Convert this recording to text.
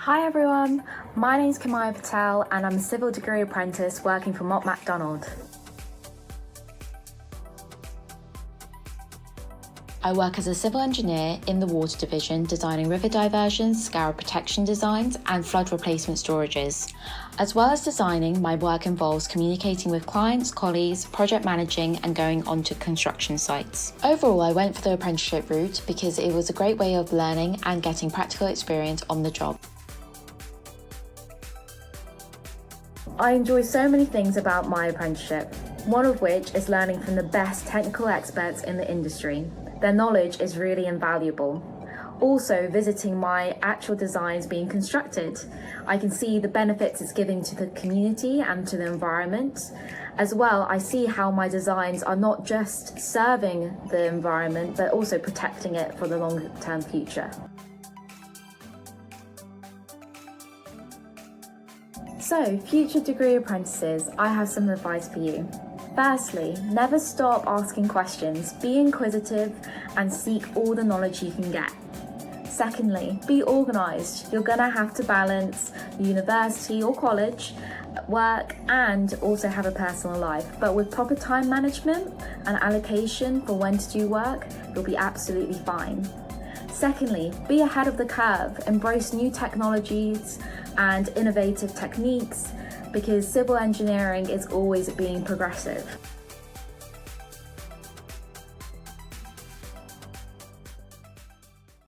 Hi everyone, my name is Kimaya Patel and I'm a civil degree apprentice working for Mott Macdonald. I work as a civil engineer in the water division, designing river diversions, scour protection designs and flood replacement storages. As well as designing, my work involves communicating with clients, colleagues, project managing and going onto construction sites. Overall, I went for the apprenticeship route because it was a great way of learning and getting practical experience on the job. I enjoy so many things about my apprenticeship, one of which is learning from the best technical experts in the industry. Their knowledge is really invaluable. Also, visiting my actual designs being constructed, I can see the benefits it's giving to the community and to the environment. As well, I see how my designs are not just serving the environment, but also protecting it for the long-term future. So, future degree apprentices, I have some advice for you. Firstly, never stop asking questions, be inquisitive and seek all the knowledge you can get. Secondly, be organised. You're going to have to balance university or college, work and also have a personal life. But with proper time management and allocation for when to do work, you'll be absolutely fine. Secondly, be ahead of the curve, embrace new technologies and innovative techniques because civil engineering is always being progressive.